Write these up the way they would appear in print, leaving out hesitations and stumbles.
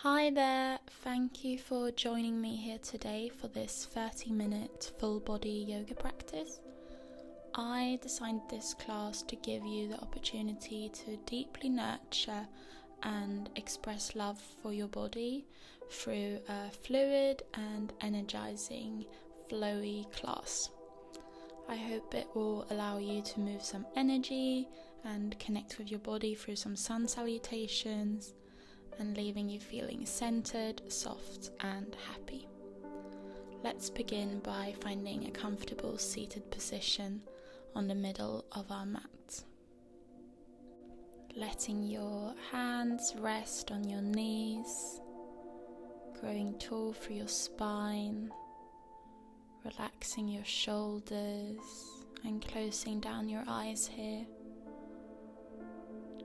Hi there, thank you for joining me here today for this 30-minute full body yoga practice. I designed this class to give you the opportunity to deeply nurture and express love for your body through a fluid and energizing, flowy class. I hope it will allow you to move some energy and connect with your body through some sun salutations, and leaving you feeling centered, soft and happy. Let's begin by finding a comfortable seated position on the middle of our mat. Letting your hands rest on your knees, growing tall through your spine, relaxing your shoulders and closing down your eyes here.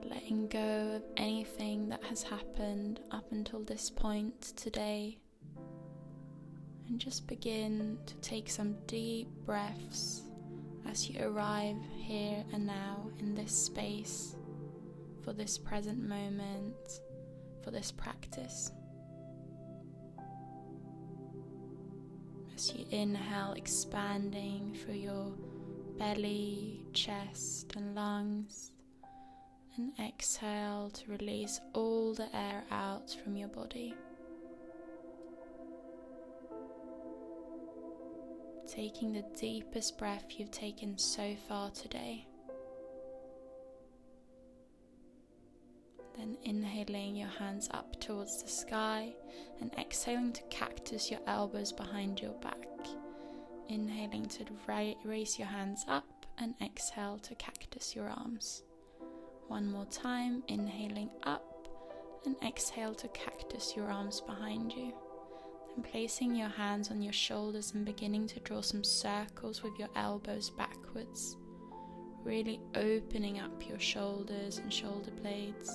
Letting go of anything that has happened up until this point today, and just begin to take some deep breaths as you arrive here and now in this space for this present moment, for this practice. As you inhale, expanding through your belly, chest and lungs, and exhale to release all the air out from your body. Taking the deepest breath you've taken so far today. Then inhaling your hands up towards the sky and exhaling to cactus your elbows behind your back. Inhaling to raise your hands up and exhale to cactus your arms. One more time, inhaling up and exhale to cactus your arms behind you. Then placing your hands on your shoulders and beginning to draw some circles with your elbows backwards. Really opening up your shoulders and shoulder blades.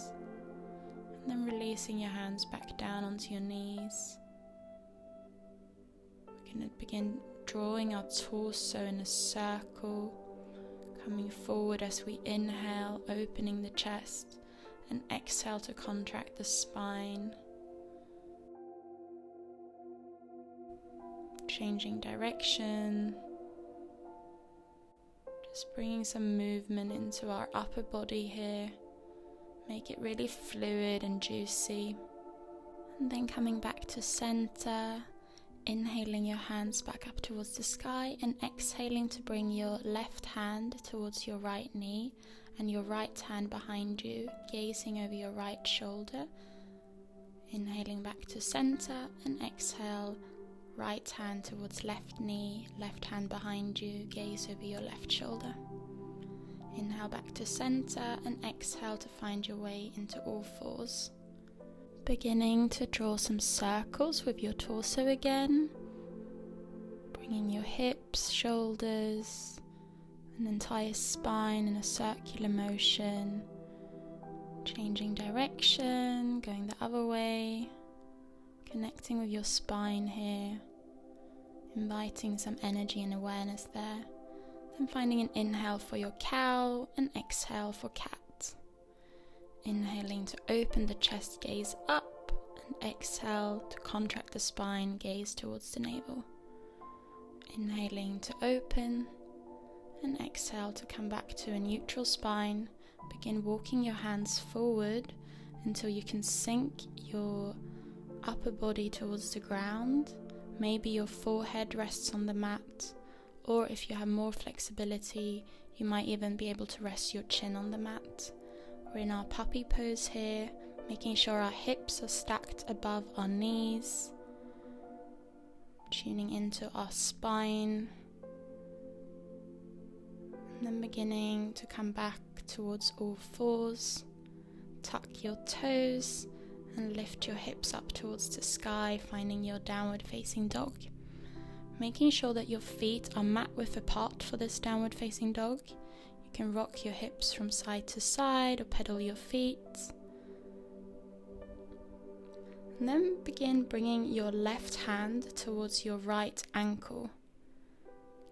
And then releasing your hands back down onto your knees. We're going to begin drawing our torso in a circle. Coming forward as we inhale, opening the chest, and exhale to contract the spine. Changing direction. Just bringing some movement into our upper body here. Make it really fluid and juicy. And then coming back to center. Inhaling your hands back up towards the sky and exhaling to bring your left hand towards your right knee and your right hand behind you, gazing over your right shoulder. Inhaling back to center and exhale, right hand towards left knee, left hand behind you, gaze over your left shoulder. Inhale back to center and exhale to find your way into all fours. Beginning to draw some circles with your torso again, bringing your hips, shoulders, an entire spine in a circular motion, changing direction, going the other way, connecting with your spine here, inviting some energy and awareness there, then finding an inhale for your cow and exhale for cat. Inhaling to open the chest, gaze up, and exhale to contract the spine, gaze towards the navel. Inhaling to open, and exhale to come back to a neutral spine. Begin walking your hands forward until you can sink your upper body towards the ground. Maybe your forehead rests on the mat, or if you have more flexibility, you might even be able to rest your chin on the mat. We're in our puppy pose here, making sure our hips are stacked above our knees, tuning into our spine, and then beginning to come back towards all fours. Tuck your toes and lift your hips up towards the sky, finding your downward facing dog. Making sure that your feet are mat width apart for this downward facing dog. You can rock your hips from side to side or pedal your feet. And then begin bringing your left hand towards your right ankle,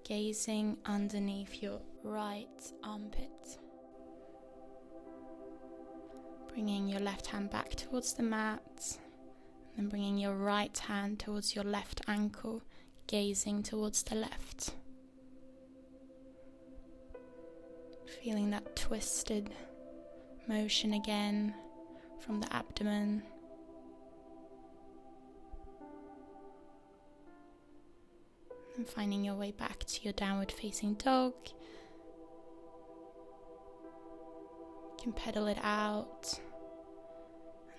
gazing underneath your right armpit. Bringing your left hand back towards the mat, And bringing your right hand towards your left ankle, gazing towards the left. Feeling that twisted motion again from the abdomen. And finding your way back to your downward facing dog. You can pedal it out.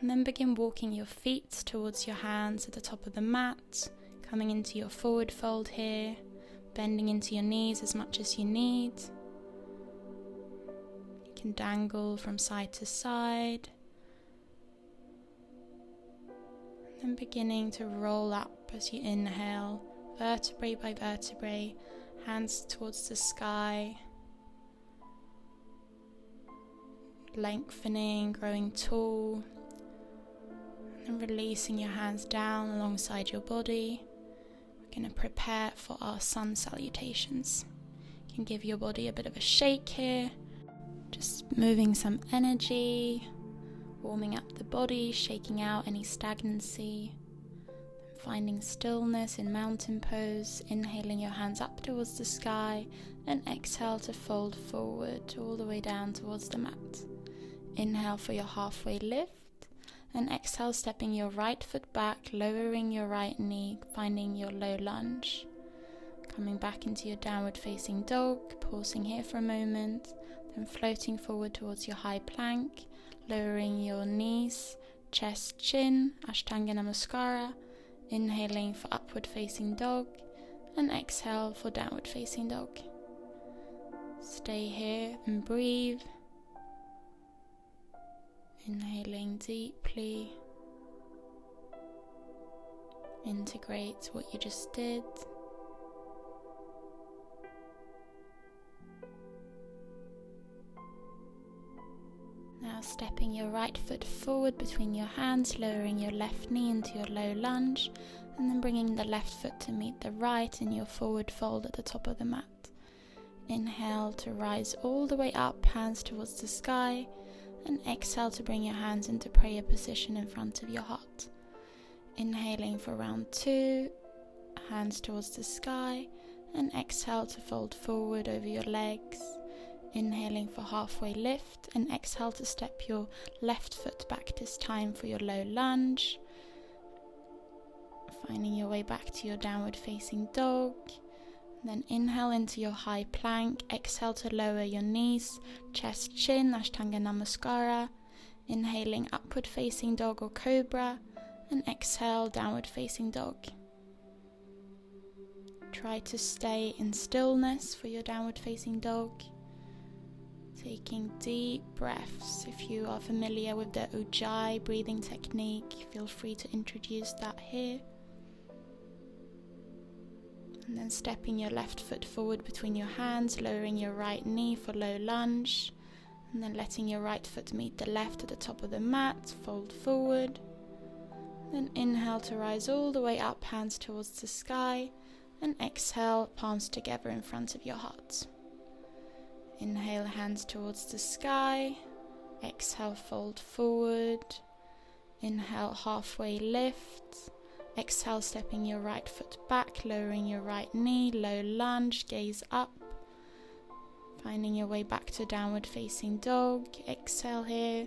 And then begin walking your feet towards your hands at the top of the mat, coming into your forward fold here, bending into your knees as much as you need. You can dangle from side to side. And then beginning to roll up as you inhale, vertebrae by vertebrae, hands towards the sky. Lengthening, growing tall. And releasing your hands down alongside your body. We're going to prepare for our sun salutations. You can give your body a bit of a shake here, just moving some energy, warming up the body, shaking out any stagnancy, finding stillness in mountain pose, inhaling your hands up towards the sky and exhale to fold forward all the way down towards the mat. Inhale for your halfway lift. And exhale, stepping your right foot back, lowering your right knee, finding your low lunge. Coming back into your downward facing dog, pausing here for a moment, then floating forward towards your high plank, lowering your knees, chest, chin, Ashtanga Namaskara, inhaling for upward facing dog, and exhale for downward facing dog. Stay here and breathe. Inhaling deeply. Integrate what you just did. Now stepping your right foot forward between your hands, lowering your left knee into your low lunge, and then bringing the left foot to meet the right in your forward fold at the top of the mat. Inhale to rise all the way up, hands towards the sky. And exhale to bring your hands into prayer position in front of your heart. Inhaling for round 2, hands towards the sky, and exhale to fold forward over your legs. Inhaling for halfway lift, and exhale to step your left foot back this time for your low lunge. Finding your way back to your downward facing dog. Then inhale into your high plank, exhale to lower your knees, chest, chin, Ashtanga Namaskara, inhaling upward facing dog or cobra, and exhale downward facing dog. Try to stay in stillness for your downward facing dog, taking deep breaths. If you are familiar with the Ujjayi breathing technique, feel free to introduce that here. And then stepping your left foot forward between your hands, lowering your right knee for low lunge. And then letting your right foot meet the left at the top of the mat, fold forward. Then inhale to rise all the way up, hands towards the sky. And exhale, palms together in front of your heart. Inhale, hands towards the sky. Exhale, fold forward. Inhale, halfway lift. Exhale, stepping your right foot back, lowering your right knee, low lunge, gaze up. Finding your way back to downward facing dog. Exhale here.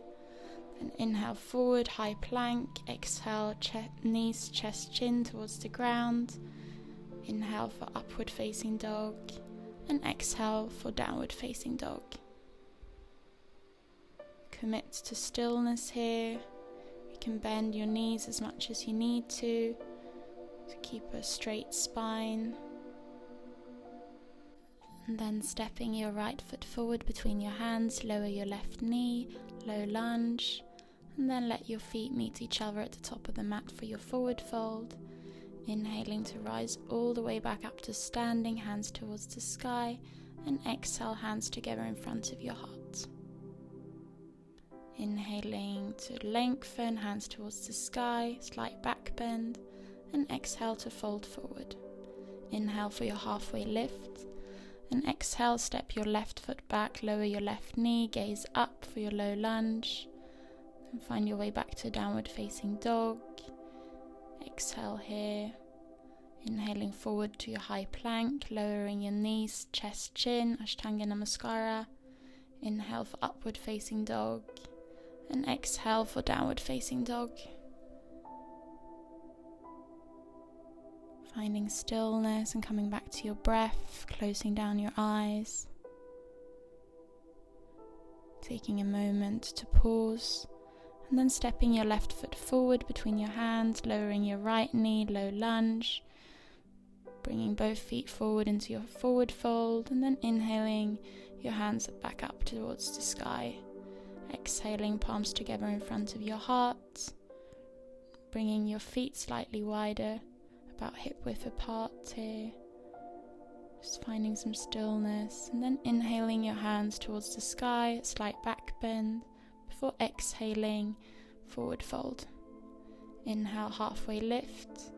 Then inhale forward, high plank. Exhale, knees, chest, chin towards the ground. Inhale for upward facing dog. And exhale for downward facing dog. Commit to stillness here. You can bend your knees as much as you need to keep a straight spine. And then stepping your right foot forward between your hands, lower your left knee, low lunge, and then let your feet meet each other at the top of the mat for your forward fold. Inhaling to rise all the way back up to standing, hands towards the sky, and exhale, hands together in front of your heart. Inhaling to lengthen, hands towards the sky, slight back bend, and exhale to fold forward. Inhale for your halfway lift, and exhale, step your left foot back, lower your left knee, gaze up for your low lunge, and find your way back to downward facing dog. Exhale here. Inhaling forward to your high plank, lowering your knees, chest, chin, Ashtanga Namaskara. Inhale for upward facing dog, and exhale for downward facing dog. Finding stillness and coming back to your breath, closing down your eyes. Taking a moment to pause, and then stepping your left foot forward between your hands, lowering your right knee, low lunge. Bringing both feet forward into your forward fold, and then inhaling your hands back up towards the sky. Exhaling, palms together in front of your heart. Bringing your feet slightly wider, about hip width apart here. Just finding some stillness, and then inhaling your hands towards the sky, a slight back bend, before exhaling, forward fold. Inhale, halfway lift.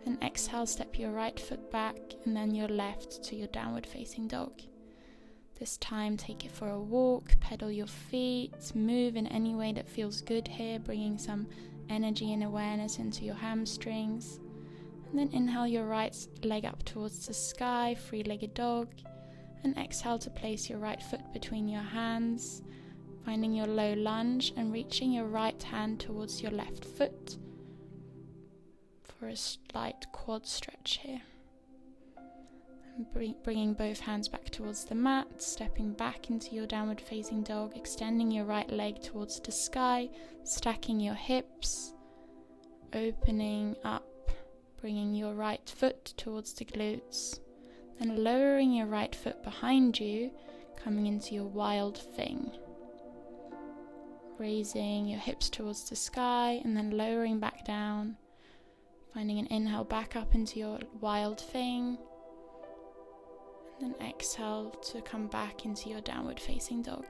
And exhale, step your right foot back and then your left to your downward facing dog. This time take it for a walk, pedal your feet, move in any way that feels good here, bringing some energy and awareness into your hamstrings. And then inhale your right leg up towards the sky, three-legged dog. And exhale to place your right foot between your hands, finding your low lunge and reaching your right hand towards your left foot. For a slight quad stretch here. And bringing both hands back towards the mat, stepping back into your downward facing dog, extending your right leg towards the sky, stacking your hips, opening up, bringing your right foot towards the glutes, and lowering your right foot behind you, coming into your wild thing. Raising your hips towards the sky and then lowering back down. Finding an inhale back up into your wild thing, and then exhale to come back into your downward facing dog.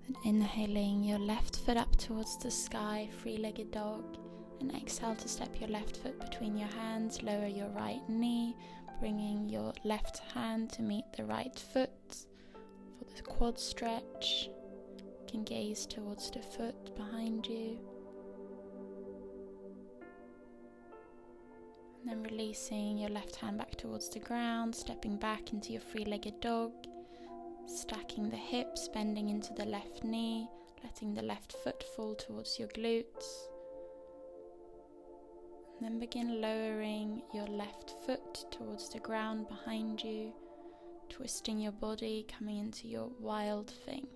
And inhaling your left foot up towards the sky, three-legged dog, and exhale to step your left foot between your hands, lower your right knee, bringing your left hand to meet the right foot for the quad stretch. You can gaze towards the foot behind you. And then releasing your left hand back towards the ground, stepping back into your three-legged dog, stacking the hips, bending into the left knee, letting the left foot fall towards your glutes. And then begin lowering your left foot towards the ground behind you, twisting your body, coming into your wild thing.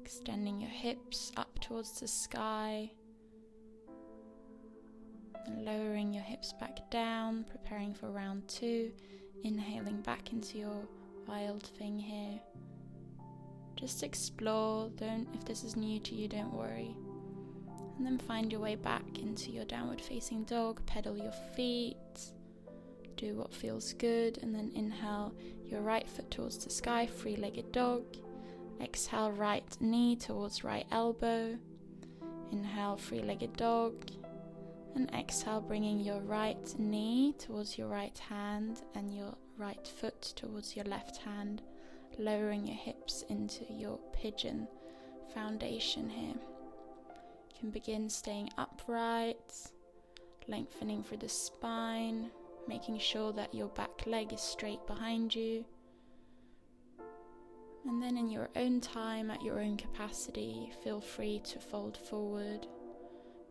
Extending your hips up towards the sky, and lowering your hips back down, preparing for round 2, inhaling back into your wild thing here. Just explore, if this is new to you, don't worry. And then find your way back into your downward facing dog, pedal your feet, do what feels good, and then inhale your right foot towards the sky, three-legged dog. Exhale, right knee towards right elbow. Inhale, three-legged dog. And exhale, bringing your right knee towards your right hand and your right foot towards your left hand, lowering your hips into your pigeon foundation here. You can begin staying upright, lengthening through the spine, making sure that your back leg is straight behind you. And then in your own time, at your own capacity, feel free to fold forward,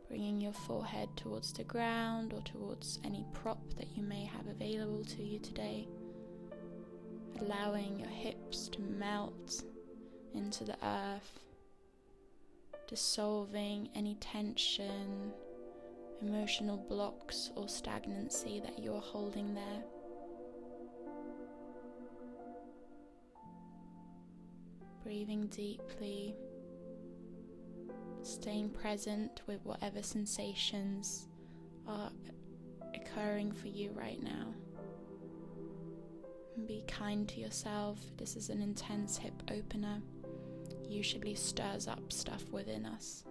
bringing your forehead towards the ground or towards any prop that you may have available to you today. Allowing your hips to melt into the earth, dissolving any tension, emotional blocks or stagnancy that you're holding there. Breathing deeply, staying present with whatever sensations are occurring for you right now. And be kind to yourself. This is an intense hip opener. Usually stirs up stuff within us.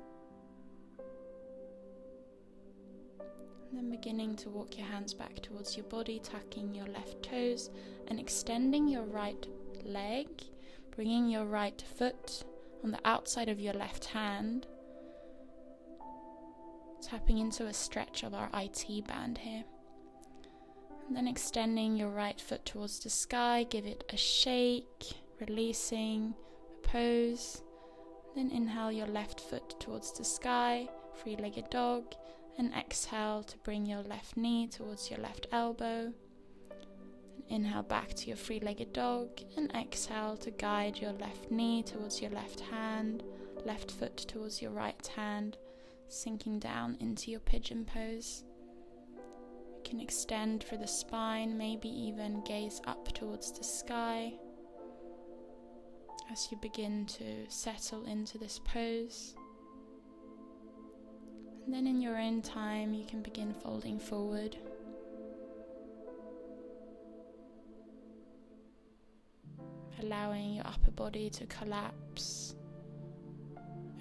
And then beginning to walk your hands back towards your body, tucking your left toes and extending your right leg, bringing your right foot on the outside of your left hand, tapping into a stretch of our IT band here. And then extending your right foot towards the sky, give it a shake, releasing, a pose. Then inhale your left foot towards the sky, three-legged dog, and exhale to bring your left knee towards your left elbow. Inhale back to your three-legged dog, and exhale to guide your left knee towards your left hand, left foot towards your right hand, sinking down into your pigeon pose. You can extend through the spine, maybe even gaze up towards the sky as you begin to settle into this pose. And then in your own time, you can begin folding forward. Allowing your upper body to collapse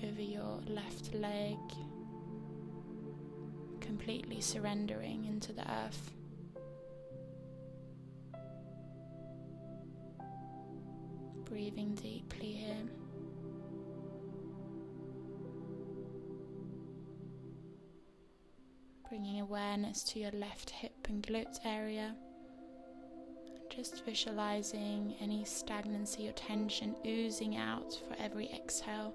over your left leg, completely surrendering into the earth. Breathing deeply here. Bringing awareness to your left hip and glute area. Just visualizing any stagnancy or tension oozing out for every exhale.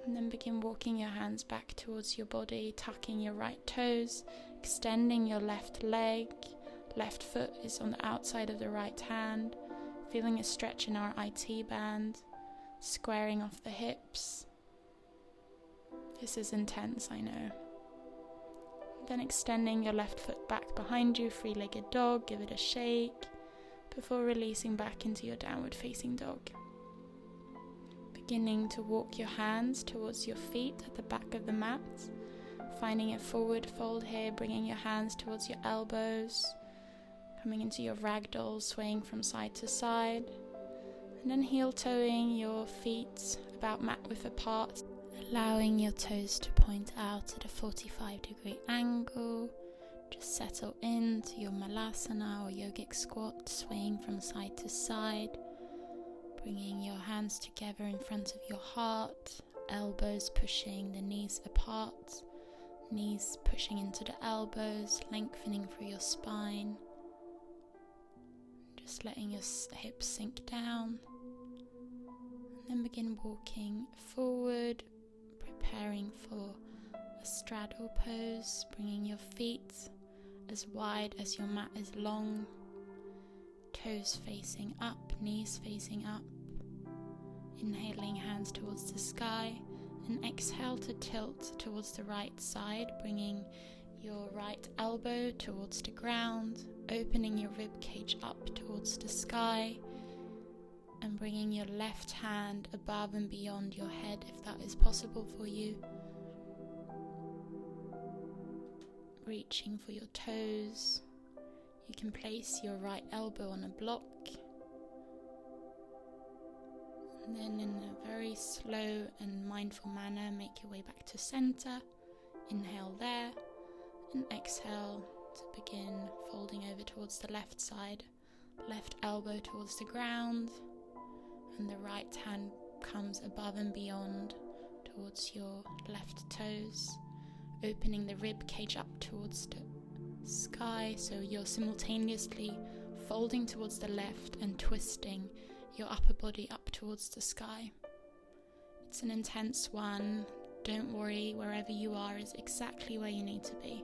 And then begin walking your hands back towards your body, tucking your right toes, extending your left leg. Left foot is on the outside of the right hand, feeling a stretch in our IT band, squaring off the hips. This is intense, I know. Then extending your left foot back behind you, three-legged dog, give it a shake, before releasing back into your downward facing dog. Beginning to walk your hands towards your feet at the back of the mat, finding a forward fold here, bringing your hands towards your elbows, coming into your ragdoll, swaying from side to side, and then heel-toeing your feet about mat width apart, allowing your toes to point out at a 45-degree angle. Just settle into your malasana or yogic squat, swaying from side to side, bringing your hands together in front of your heart, elbows pushing the knees apart, knees pushing into the elbows, lengthening through your spine. Just letting your hips sink down, and then begin walking forward, preparing for a straddle pose, bringing your feet as wide as your mat is long, toes facing up, knees facing up. Inhaling, hands towards the sky, and exhale to tilt towards the right side, bringing your right elbow towards the ground, opening your rib cage up towards the sky, and bringing your left hand above and beyond your head if that is possible for you. Reaching for your toes. You can place your right elbow on a block, and then in a very slow and mindful manner make your way back to center. Inhale there, and exhale to begin folding over towards the left side, left elbow towards the ground, and the right hand comes above and beyond towards your left toes, opening the rib cage up towards the sky, so you're simultaneously folding towards the left and twisting your upper body up towards the sky. It's an intense one. Don't worry, wherever you are is exactly where you need to be.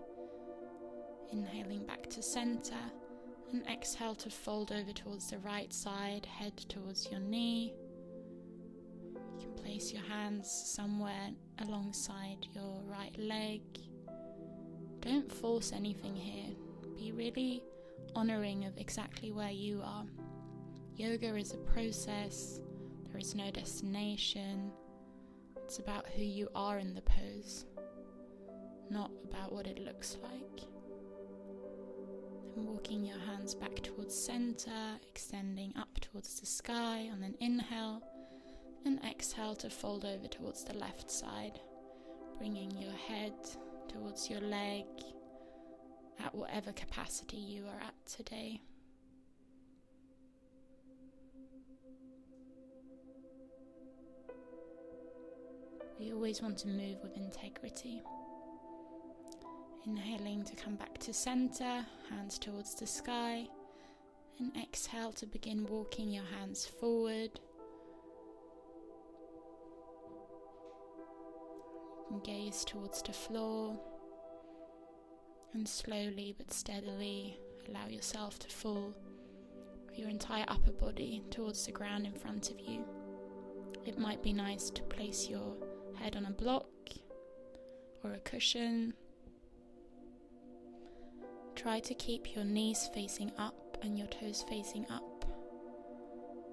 Inhaling back to center, and exhale to fold over towards the right side, head towards your knee. You can place your hands somewhere alongside your right leg. Don't force anything here. Be really honoring of exactly where you are. Yoga is a process. There is no destination. It's about who you are in the pose, not about what it looks like. And walking your hands back towards center, extending up towards the sky on an inhale, and exhale to fold over towards the left side, bringing your head towards your leg at whatever capacity you are at today. We always want to move with integrity. Inhaling to come back to center, hands towards the sky. And exhale to begin walking your hands forward. And gaze towards the floor. And slowly but steadily allow yourself to fall with your entire upper body towards the ground in front of you. It might be nice to place your head on a block or a cushion. Try to keep your knees facing up and your toes facing up.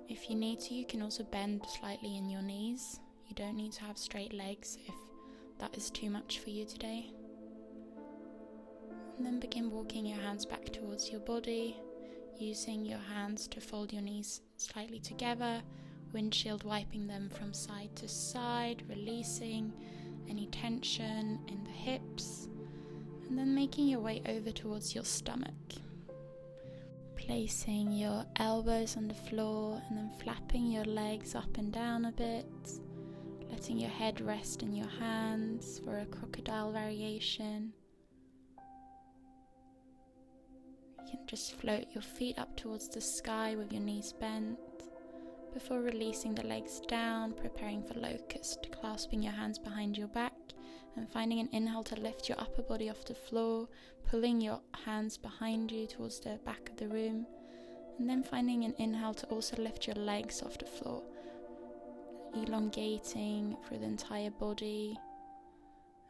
If you need to, you can also bend slightly in your knees. You don't need to have straight legs if that is too much for you today. And then begin walking your hands back towards your body, using your hands to fold your knees slightly together, windshield wiping them from side to side, releasing any tension in the hips, and then making your way over towards your stomach. Placing your elbows on the floor and then flapping your legs up and down a bit, letting your head rest in your hands for a crocodile variation. You can just float your feet up towards the sky with your knees bent before releasing the legs down, preparing for locust, clasping your hands behind your back and finding an inhale to lift your upper body off the floor, pulling your hands behind you towards the back of the room, and then finding an inhale to also lift your legs off the floor, elongating through the entire body,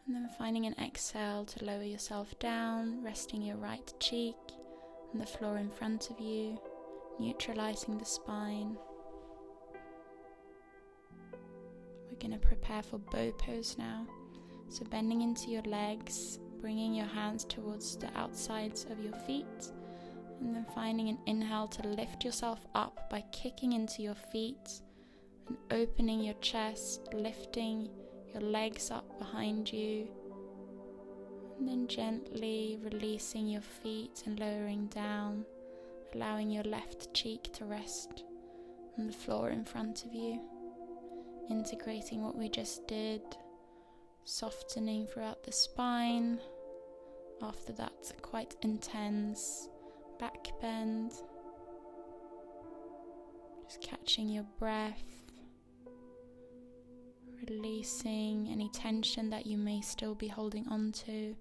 and then finding an exhale to lower yourself down, resting your right cheek on the floor in front of you, neutralizing the spine. We're going to prepare for bow pose now. So bending into your legs, bringing your hands towards the outsides of your feet, and then finding an inhale to lift yourself up by kicking into your feet and opening your chest, lifting your legs up behind you, and then gently releasing your feet and lowering down, allowing your left cheek to rest on the floor in front of you, integrating what we just did, softening throughout the spine. After that, quite intense back bend. Just catching your breath, releasing any tension that you may still be holding on to.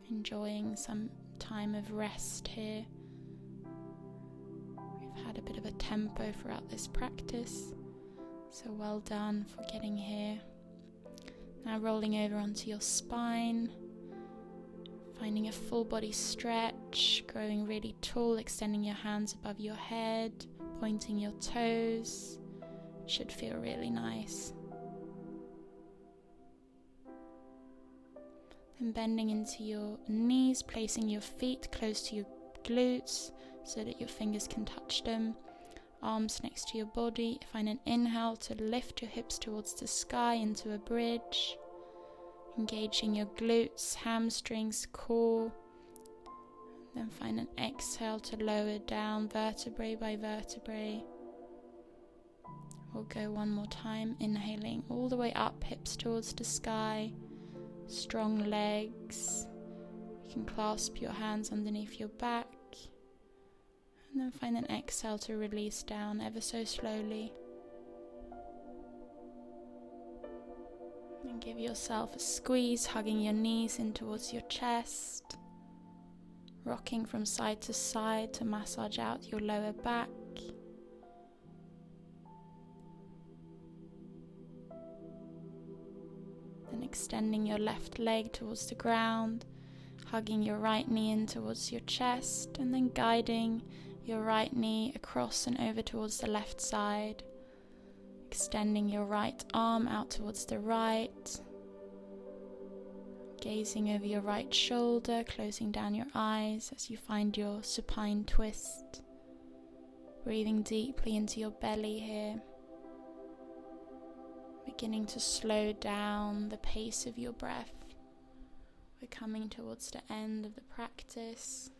Enjoying some time of rest here. We've had a bit of a tempo throughout this practice, so well done for getting here. Now rolling over onto your spine, finding a full body stretch, growing really tall, extending your hands above your head, pointing your toes. Should feel really nice. Then bending into your knees, placing your feet close to your glutes so that your fingers can touch them. Arms next to your body. Find an inhale to lift your hips towards the sky into a bridge. Engaging your glutes, hamstrings, core. Then find an exhale to lower down vertebrae by vertebrae. We'll go one more time, inhaling all the way up, hips towards the sky. Strong legs. You can clasp your hands underneath your back. And then find an exhale to release down ever so slowly. And give yourself a squeeze, hugging your knees in towards your chest. Rocking from side to side to massage out your lower back. Then extending your left leg towards the ground, hugging your right knee in towards your chest, and then guiding your right knee across and over towards the left side. Extending your right arm out towards the right. Gazing over your right shoulder, closing down your eyes as you find your supine twist. Breathing deeply into your belly here. Beginning to slow down the pace of your breath. We're coming towards the end of the practice.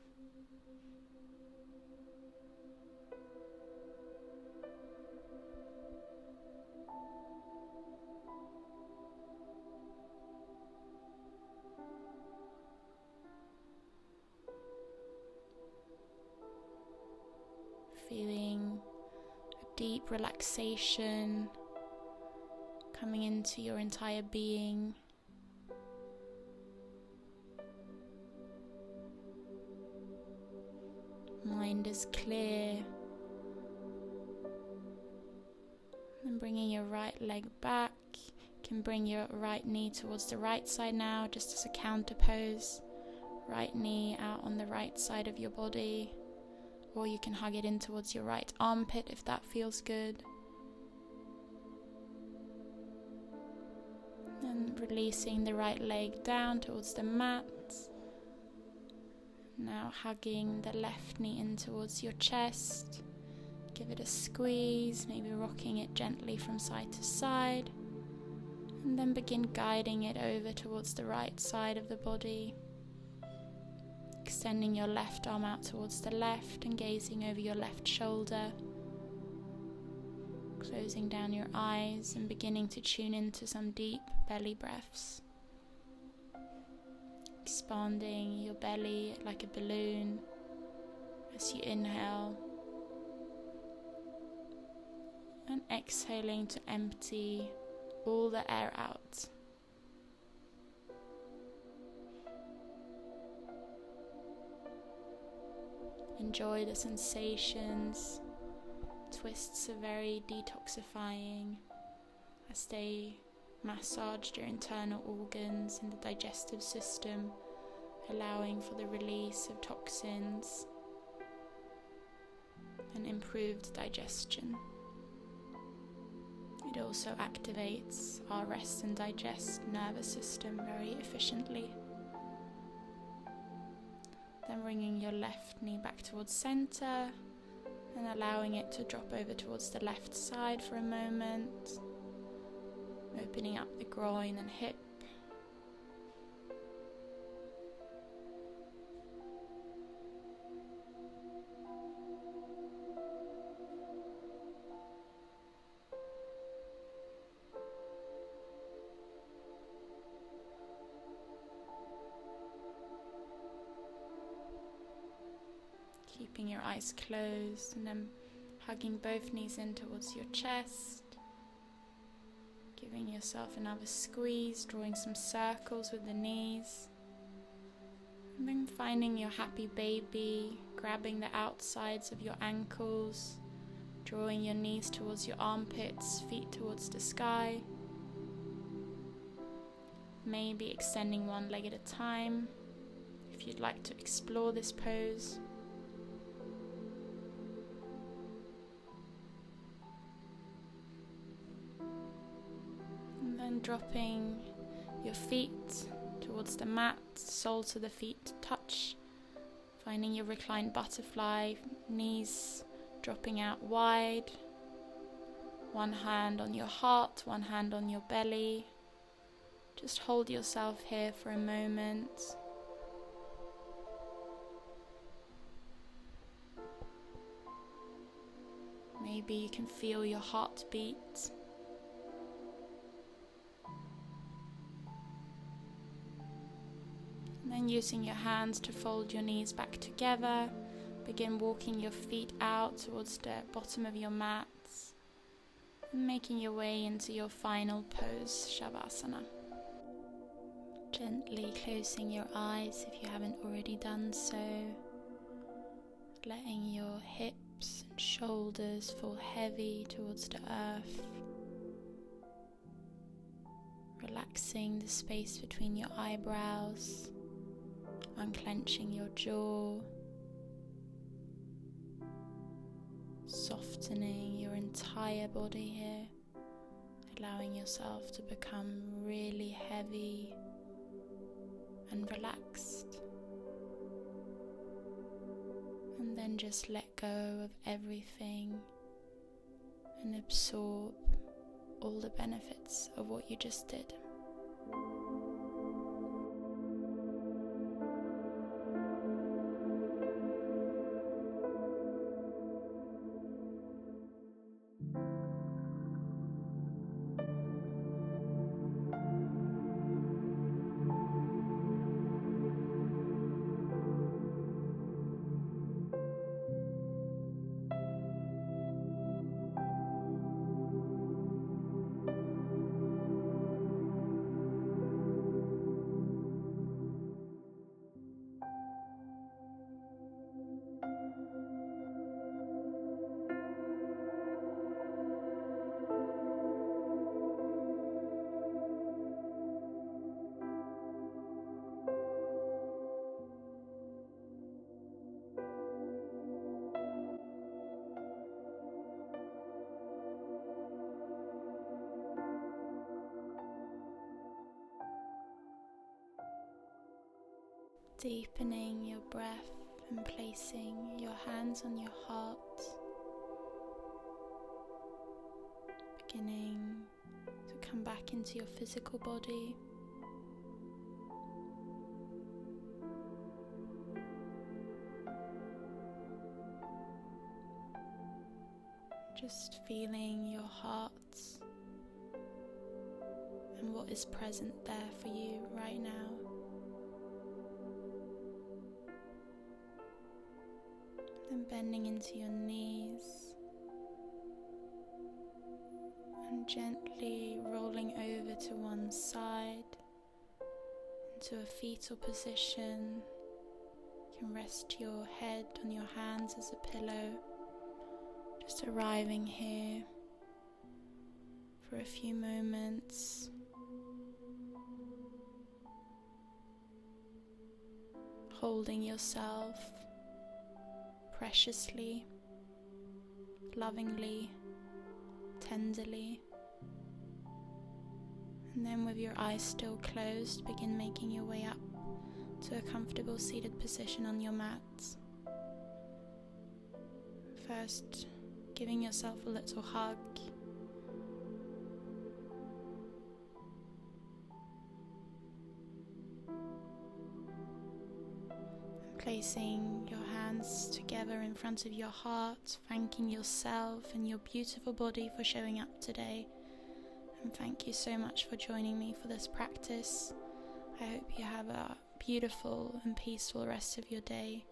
feeling a deep relaxation coming into your entire being. Mind is clear. And bringing your right leg back. You can bring your right knee towards the right side now, just as a counter pose. Right knee out on the right side of your body, or you can hug it in towards your right armpit if that feels good. And releasing the right leg down towards the mat. Now hugging the left knee in towards your chest. Give it a squeeze, maybe rocking it gently from side to side. And then begin guiding it over towards the right side of the body. Extending your left arm out towards the left and gazing over your left shoulder. Closing down your eyes and beginning to tune into some deep belly breaths. Expanding your belly like a balloon as you inhale. And exhaling to empty all the air out. Enjoy the sensations. Twists are very detoxifying as they massage your internal organs and the digestive system, allowing for the release of toxins and improved digestion. It also activates our rest and digest nervous system very efficiently. Then bringing your left knee back towards center and allowing it to drop over towards the left side for a moment, opening up the groin and hip. Keeping your eyes closed and then hugging both knees in towards your chest. Giving yourself another squeeze, drawing some circles with the knees. And then finding your happy baby, grabbing the outsides of your ankles, drawing your knees towards your armpits, feet towards the sky. Maybe extending one leg at a time if you'd like to explore this pose. And dropping your feet towards the mat, soles of the feet touch, finding your reclined butterfly, knees dropping out wide, one hand on your heart, one hand on your belly. Just hold yourself here for a moment. Maybe you can feel your heartbeat. Then using your hands to fold your knees back together, begin walking your feet out towards the bottom of your mat and making your way into your final pose, Shavasana. Gently closing your eyes if you haven't already done so, letting your hips and shoulders fall heavy towards the earth, relaxing the space between your eyebrows, unclenching your jaw, softening your entire body here, allowing yourself to become really heavy and relaxed. And then just let go of everything and absorb all the benefits of what you just did. Deepening your breath and placing your hands on your heart, beginning to come back into your physical body. Just feeling your heart and what is present there for you right now. Then bending into your knees and gently rolling over to one side into a fetal position. You can rest your head on your hands as a pillow. Just arriving here for a few moments. Holding yourself preciously, lovingly, tenderly. And then with your eyes still closed, begin making your way up to a comfortable seated position on your mat. First, giving yourself a little hug. Placing your hands together in front of your heart, thanking yourself and your beautiful body for showing up today. And thank you so much for joining me for this practice. I hope you have a beautiful and peaceful rest of your day.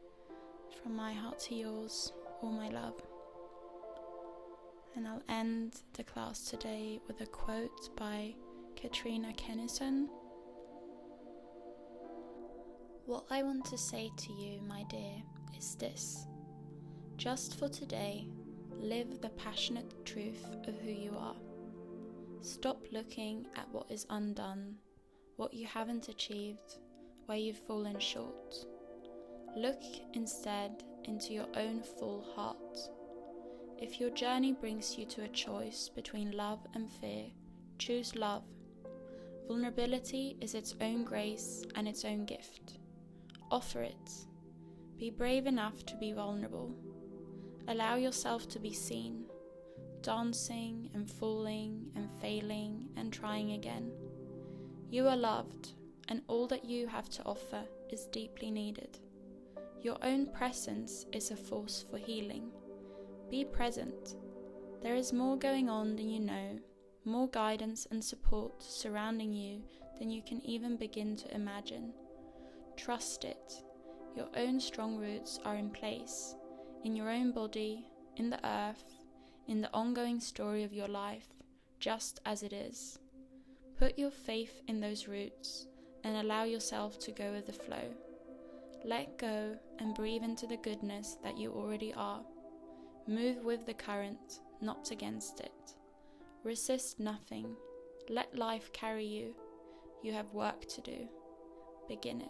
From my heart to yours, all my love. And I'll end the class today with a quote by Katrina Kennison. What I want to say to you, my dear, is this. Just for today, live the passionate truth of who you are. Stop looking at what is undone, what you haven't achieved, where you've fallen short. Look instead into your own full heart. If your journey brings you to a choice between love and fear, choose love. Vulnerability is its own grace and its own gift. Offer it. Be brave enough to be vulnerable. Allow yourself to be seen, dancing and falling and failing and trying again. You are loved, and all that you have to offer is deeply needed. Your own presence is a force for healing. Be present. There is more going on than you know, more guidance and support surrounding you than you can even begin to imagine. Trust it. Your own strong roots are in place, in your own body, in the earth, in the ongoing story of your life, just as it is. Put your faith in those roots and allow yourself to go with the flow. Let go and breathe into the goodness that you already are. Move with the current, not against it. Resist nothing. Let life carry you. You have work to do. Begin it.